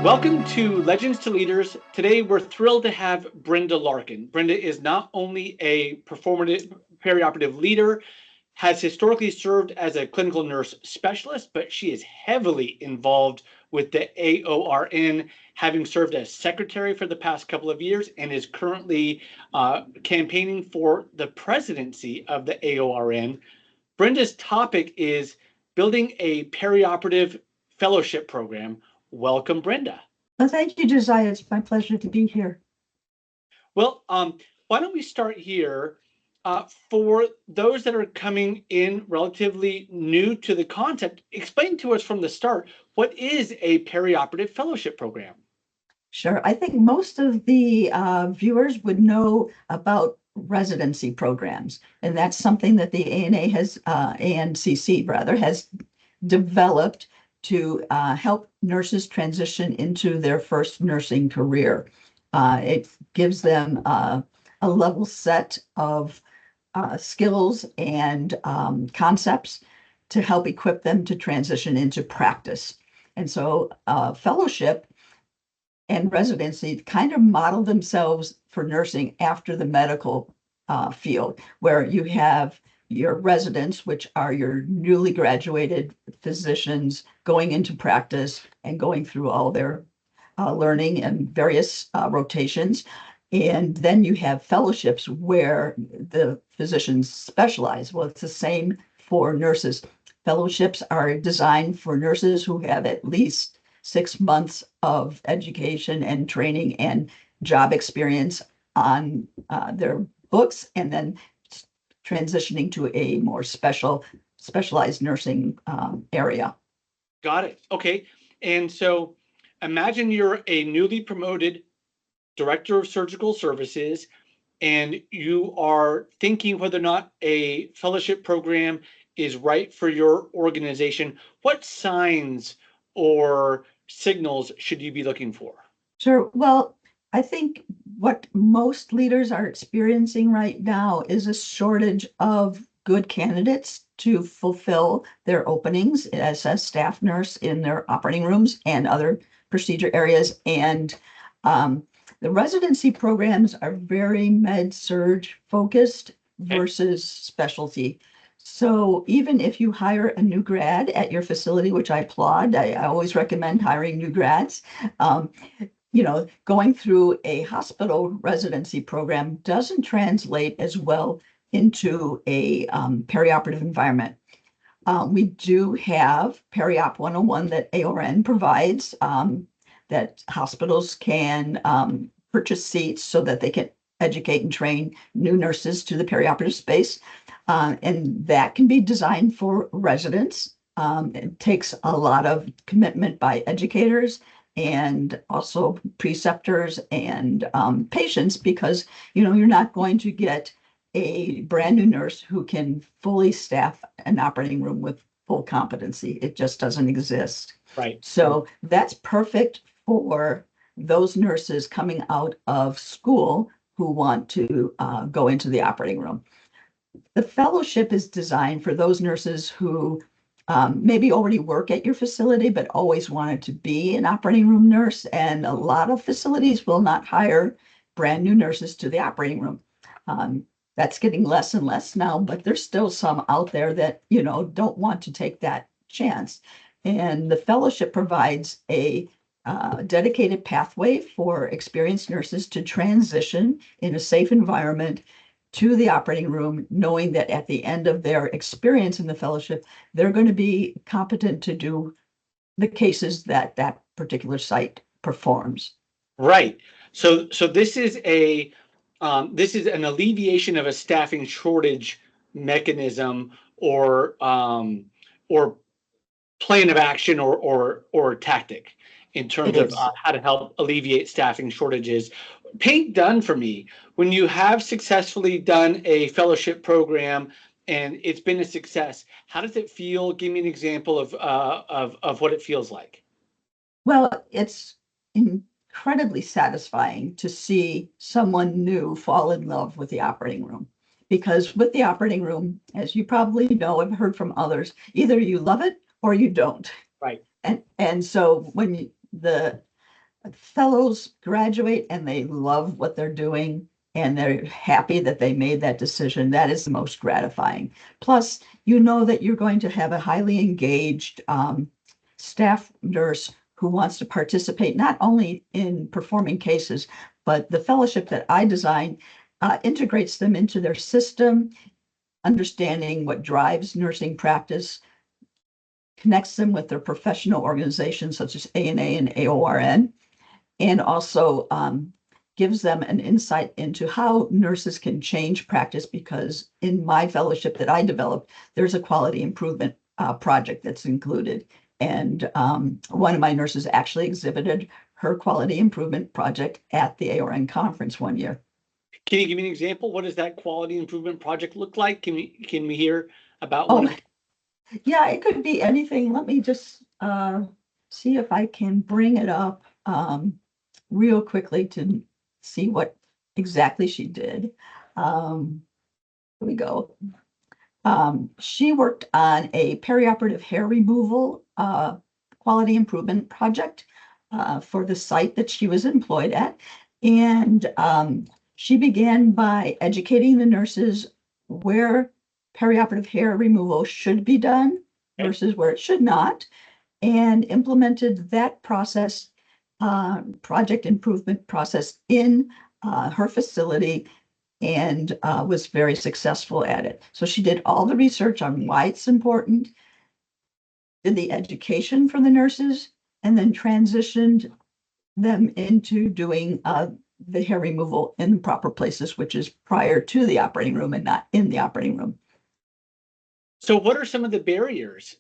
Welcome to Legends to Leaders. Today, we're thrilled to have Brenda Larkin. Brenda is not only a performative perioperative leader, has historically served as a clinical nurse specialist, but she is heavily involved with the AORN, having served as secretary for the past couple of years, and is currently campaigning for the presidency of the AORN. Brenda's topic is building a perioperative fellowship program. Welcome, Brenda. Well, thank you, Josiah. It's my pleasure to be here. Well, why don't we start here? For those that are coming in relatively new to the concept, explain to us from the start, what is a perioperative fellowship program? Sure. I think most of the viewers would know about residency programs, and that's something that the ANCC rather, has developed to help nurses transition into their first nursing career. It gives them a level set of skills and concepts to help equip them to transition into practice. And so fellowship and residency kind of model themselves for nursing after the medical field, where you have your residents, which are your newly graduated physicians going into practice and going through all their learning and various rotations. And then you have fellowships where the physicians specialize. Well, it's the same for nurses. Fellowships are designed for nurses who have at least 6 months of education and training and job experience on their books, and then transitioning to a more specialized nursing area. Got it. Okay. And so imagine you're a newly promoted director of surgical services, and you are thinking whether or not a fellowship program is right for your organization. What signs or signals should you be looking for? Sure. Well, I think what most leaders are experiencing right now is a shortage of good candidates to fulfill their openings as a staff nurse in their operating rooms and other procedure areas. And the residency programs are very med-surg focused versus specialty. So even if you hire a new grad at your facility, which I applaud, I always recommend hiring new grads. Going through a hospital residency program doesn't translate as well into a perioperative environment. We do have Periop 101 that AORN provides, that hospitals can purchase seats so that they can educate and train new nurses to the perioperative space. And that can be designed for residents. It takes a lot of commitment by educators and also preceptors and patients, because you're not going to get a brand new nurse who can fully staff an operating room with full competency. It just doesn't exist. Right. So that's perfect for those nurses coming out of school who want to go into the operating room. The fellowship is designed for those nurses who maybe already work at your facility, but always wanted to be an operating room nurse. And a lot of facilities will not hire brand new nurses to the operating room. That's getting less and less now, but there's still some out there that, don't want to take that chance. And the fellowship provides a dedicated pathway for experienced nurses to transition in a safe environment to the operating room, knowing that at the end of their experience in the fellowship, they're going to be competent to do the cases that that particular site performs. Right. So this is an alleviation of a staffing shortage mechanism, or plan of action, or tactic in terms of how to help alleviate staffing shortages. Paint done for me, when you have successfully done a fellowship program and it's been a success, how does it feel? Give me an example of what it feels like. Well, it's incredibly satisfying to see someone new fall in love with the operating room. Because with the operating room, as you probably know, I've heard from others, either you love it or you don't. Right. And so when the fellows graduate and they love what they're doing and they're happy that they made that decision. That is the most gratifying. Plus, you know that you're going to have a highly engaged staff nurse who wants to participate not only in performing cases, but the fellowship that I designed integrates them into their system, understanding what drives nursing practice, connects them with their professional organizations such as ANA and AORN, and also gives them an insight into how nurses can change practice, because in my fellowship that I developed, there's a quality improvement project that's included. And one of my nurses actually exhibited her quality improvement project at the AORN conference one year. Can you give me an example? What does that quality improvement project look like? Can we hear about one Oh, of the? yeah, it could be anything. Let me just see if I can bring it up real quickly to see what exactly she did. Here we go. She worked on a perioperative hair removal quality improvement project for the site that she was employed at. And she began by educating the nurses where perioperative hair removal should be done versus where it should not, and implemented that process, project improvement process in her facility, and was very successful at it. So she did all the research on why it's important, did the education for the nurses, and then transitioned them into doing the hair removal in the proper places, which is prior to the operating room and not in the operating room. So what are some of the barriers?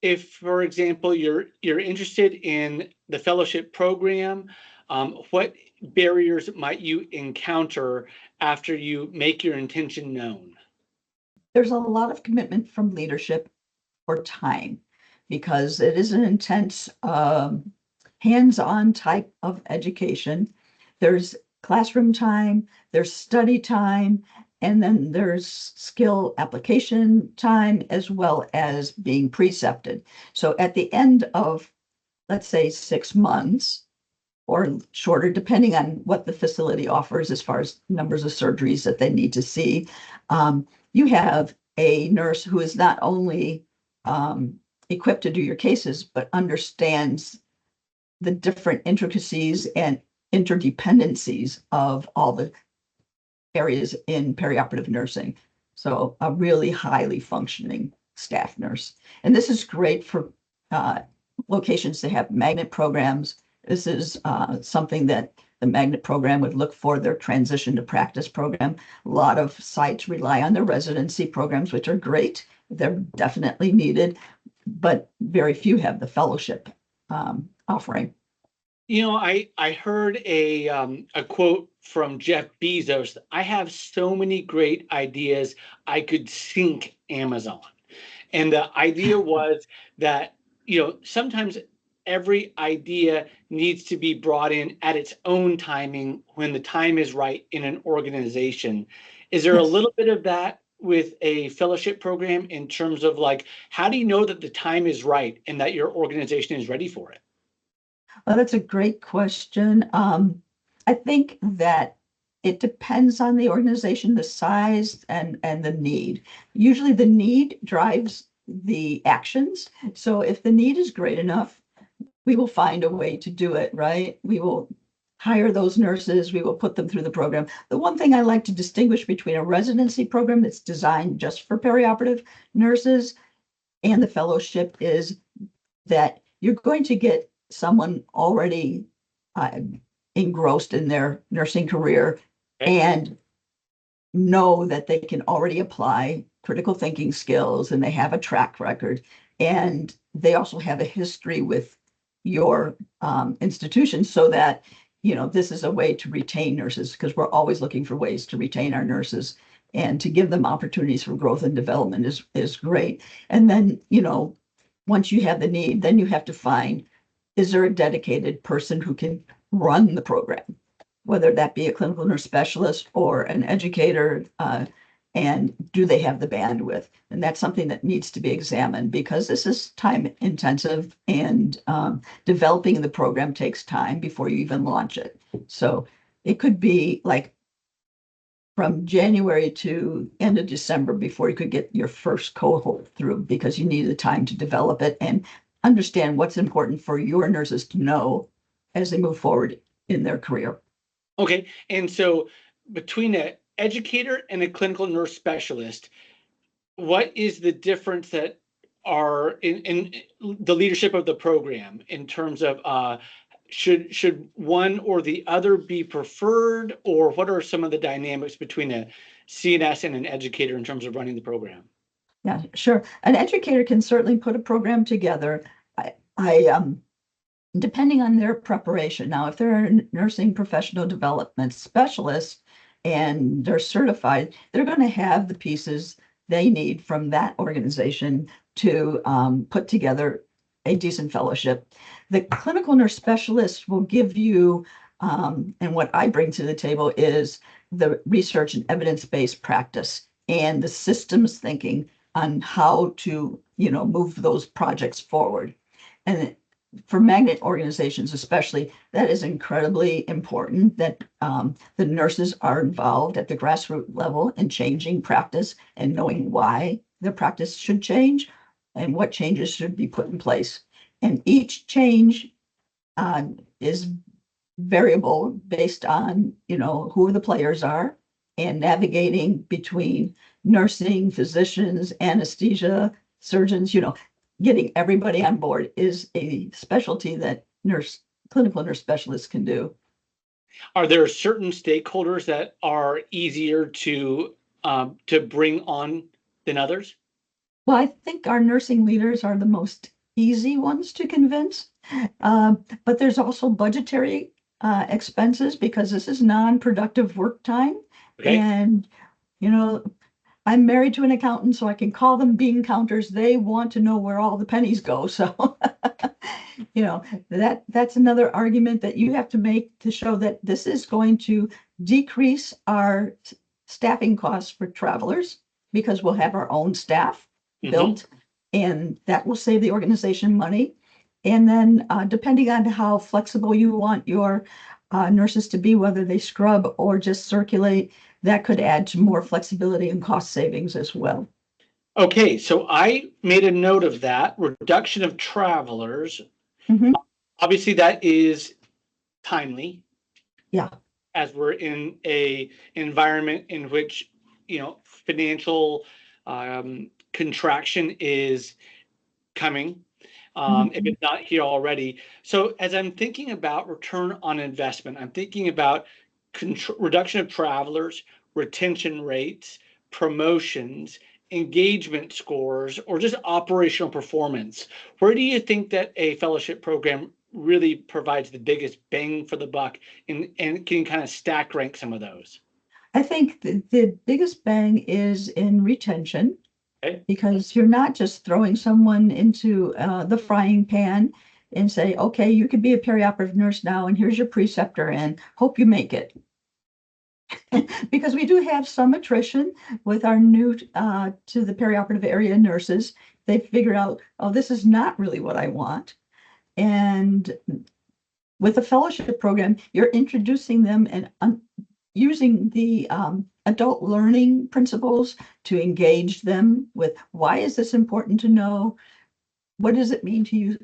If, for example, you're interested in the fellowship program, what barriers might you encounter after you make your intention known? There's a lot of commitment from leadership for time, because it is an intense hands-on type of education. There's classroom time, there's study time, and then there's skill application time, as well as being precepted. So at the end of, let's say, 6 months or shorter, depending on what the facility offers as far as numbers of surgeries that they need to see, you have a nurse who is not only equipped to do your cases, but understands the different intricacies and interdependencies of all the areas in perioperative nursing. So a really highly functioning staff nurse. And this is great for locations that have magnet programs. This is something that the magnet program would look for, their transition to practice program. A lot of sites rely on their residency programs, which are great. They're definitely needed, but very few have the fellowship offering. You know, I heard a quote from Jeff Bezos. I have so many great ideas I could sink Amazon. And the idea was that, sometimes every idea needs to be brought in at its own timing when the time is right in an organization. Is there a Yes. little bit of that with a fellowship program in terms of, like, how do you know that the time is right and that your organization is ready for it? Well, that's a great question. I think that it depends on the organization, the size, and the need. Usually the need drives the actions. So if the need is great enough, we will find a way to do it, right? We will hire those nurses, we will put them through the program. The one thing I like to distinguish between a residency program that's designed just for perioperative nurses and the fellowship is that you're going to get someone already uh, engrossed in their nursing career Okay. and know that they can already apply critical thinking skills, and they have a track record, and they also have a history with your institution, so that this is a way to retain nurses, because we're always looking for ways to retain our nurses, and to give them opportunities for growth and development is great. And then once you have the need, then you have to find, is there a dedicated person who can run the program, whether that be a clinical nurse specialist or an educator, And do they have the bandwidth? And that's something that needs to be examined because this is time intensive, and developing the program takes time before you even launch it. So it could be like from January to end of December before you could get your first cohort through, because you need the time to develop it and understand what's important for your nurses to know as they move forward in their career. Okay, and so between an educator and a clinical nurse specialist, what is the difference that are in the leadership of the program in terms of should one or the other be preferred, or what are some of the dynamics between a CNS and an educator in terms of running the program? Yeah, sure. An educator can certainly put a program together. I depending on their preparation. Now, if they're a nursing professional development specialist and they're certified, they're going to have the pieces they need from that organization to put together a decent fellowship. The clinical nurse specialist will give you, and what I bring to the table is the research and evidence-based practice and the systems thinking on how to, move those projects forward. And for magnet organizations especially, that is incredibly important that the nurses are involved at the grassroots level in changing practice and knowing why the practice should change and what changes should be put in place. And each change is variable based on, who the players are, and navigating between nursing, physicians, anesthesia, surgeons, getting everybody on board is a specialty that clinical nurse specialists can do. Are there certain stakeholders that are easier to bring on than others? Well, I think our nursing leaders are the most easy ones to convince. But there's also budgetary expenses because this is non-productive work time. Okay. And, you know, I'm married to an accountant, so I can call them bean counters. They want to know where all the pennies go. So, that's another argument that you have to make to show that this is going to decrease our staffing costs for travelers because we'll have our own staff built, and that will save the organization money. And then, depending on how flexible you want your nurses to be, whether they scrub or just circulate, that could add to more flexibility and cost savings as well. Okay, so I made a note of that reduction of travelers. Mhm. Obviously, that is timely Yeah. as we're in a environment in which financial contraction is coming, if Mhm. it's not here already. So as I'm thinking about return on investment, I'm thinking about reduction of travelers, retention rates, promotions, engagement scores, or just operational performance. Where do you think that a fellowship program really provides the biggest bang for the buck, and can you kind of stack rank some of those? I think the biggest bang is in retention, Okay. because you're not just throwing someone into the frying pan and say, okay, you could be a perioperative nurse now, and here's your preceptor, and hope you make it. Because we do have some attrition with our new to the perioperative area nurses. They figure out, oh, this is not really what I want. And with a fellowship program, you're introducing them and using the adult learning principles to engage them with, why is this important to know? What does it mean to you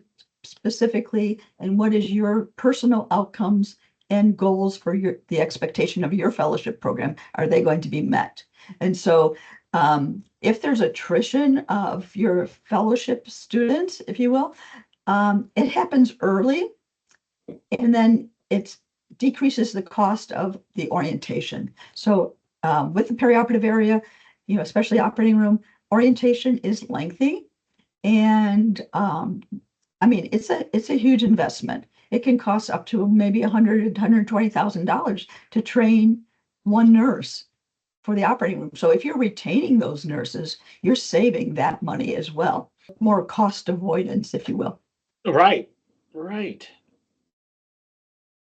specifically? And what is your personal outcomes and goals for the expectation of your fellowship program? Are they going to be met? And so if there's attrition of your fellowship students, if you will, it happens early, and then it decreases the cost of the orientation. So with the perioperative area, especially operating room, orientation is lengthy. And it's a huge investment. It can cost up to maybe $120,000 to train one nurse for the operating room. So if you're retaining those nurses, you're saving that money as well. More cost avoidance, if you will. Right, right,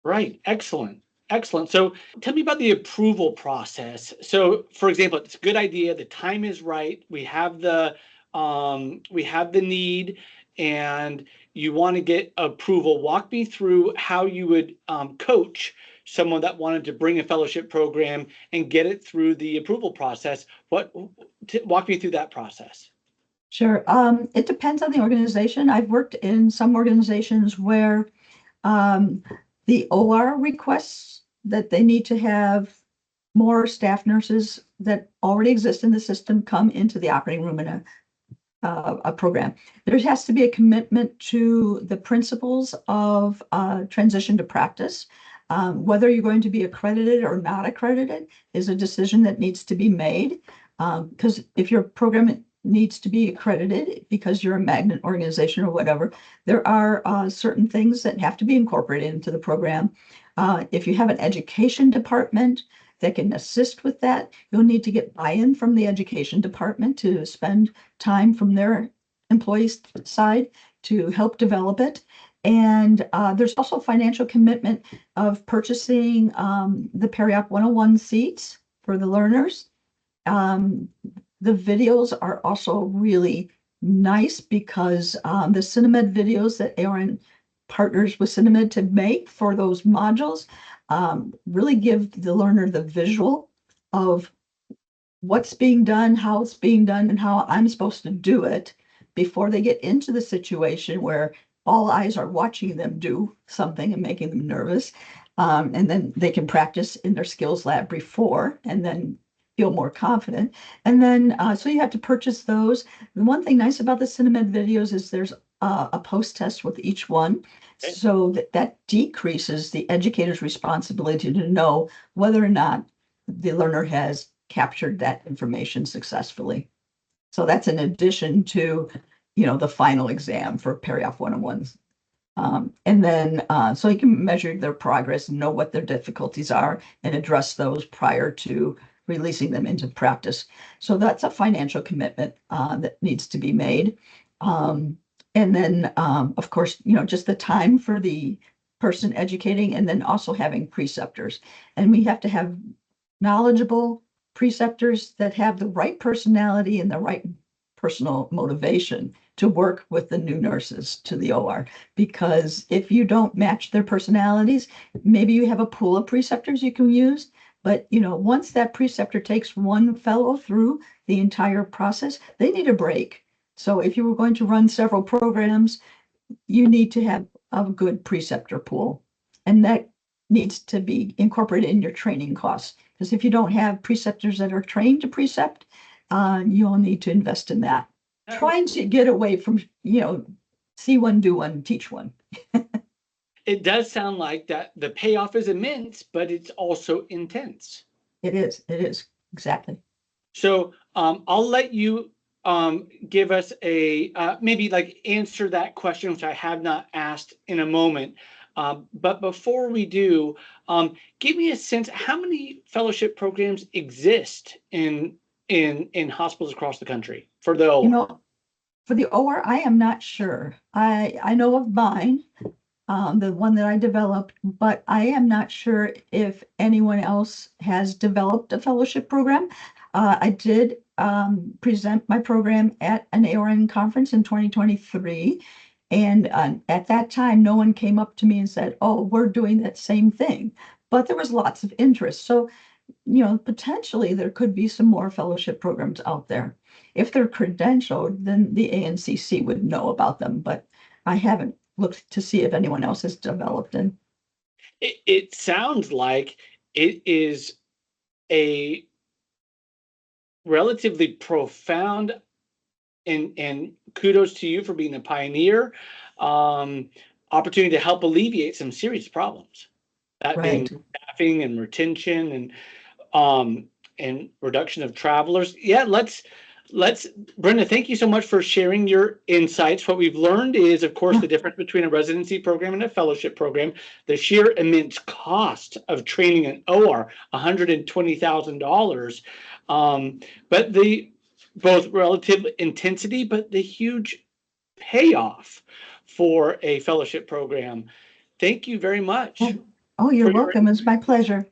right. Excellent. Excellent. So tell me about the approval process. So, for example, it's a good idea. The time is right. We have the need, and you want to get approval. Walk me through how you would coach someone that wanted to bring a fellowship program and get it through the approval process. Walk me through that process. Sure. It depends on the organization. I've worked in some organizations where um, the OR requests that they need to have more staff nurses that already exist in the system come into the operating room in a program. There has to be a commitment to the principles of transition to practice. Whether you're going to be accredited or not accredited is a decision that needs to be made. Because if your program needs to be accredited because you're a magnet organization or whatever, there are certain things that have to be incorporated into the program. If you have an education department that can assist with that, you'll need to get buy-in from the education department to spend time from their employees' side to help develop it. And there's also financial commitment of purchasing the Periop 101 seats for the learners. The videos are also really nice because the Cinemed videos that ARN partners with Cinemed to make for those modules really give the learner the visual of what's being done, how it's being done, and how I'm supposed to do it before they get into the situation where all eyes are watching them do something and making them nervous. And then they can practice in their skills lab before and then feel more confident. And then, so you have to purchase those. The one thing nice about the Cinemed videos is there's a post test with each one. Okay. So that decreases the educator's responsibility to know whether or not the learner has captured that information successfully. So that's in addition to, the final exam for Periop 101s. And then, so you can measure their progress and know what their difficulties are and address those prior to releasing them into practice. So that's a financial commitment that needs to be made. And then, of course, just the time for the person educating and then also having preceptors. And we have to have knowledgeable preceptors that have the right personality and the right personal motivation to work with the new nurses to the OR. Because if you don't match their personalities, maybe you have a pool of preceptors you can use. But once that preceptor takes one fellow through the entire process, they need a break. So if you were going to run several programs, you need to have a good preceptor pool. And that needs to be incorporated in your training costs. Because if you don't have preceptors that are trained to precept, you'll need to invest in that. Trying to get away from, see one, do one, teach one. It does sound like that the payoff is immense, but it's also intense. It is, exactly. So I'll let you give us maybe like answer that question, which I have not asked in a moment. But before we do, give me a sense, how many fellowship programs exist in hospitals across the country for the OR? For the OR, I am not sure. I know of mine, the one that I developed, but I am not sure if anyone else has developed a fellowship program. I did present my program at an ARN conference in 2023. And at that time, no one came up to me and said, oh, we're doing that same thing. But there was lots of interest. So, potentially there could be some more fellowship programs out there. If they're credentialed, then the ANCC would know about them, but I haven't looked to see if anyone else has developed them. It sounds like it is a relatively profound, and kudos to you for being a pioneer, opportunity to help alleviate some serious problems. That being Right. staffing and retention and reduction of travelers. Yeah, let's Brenda, thank you so much for sharing your insights. What we've learned is, of course, the difference between a residency program and a fellowship program, the sheer immense cost of training an OR, $120,000, but the both relative intensity, but the huge payoff for a fellowship program. Thank you very much. Oh, you're for your welcome. It's my pleasure.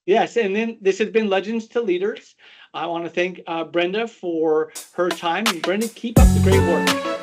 yes. And then this has been Legends to Leaders. I want to thank Brenda for her time. And Brenda, keep up the great work.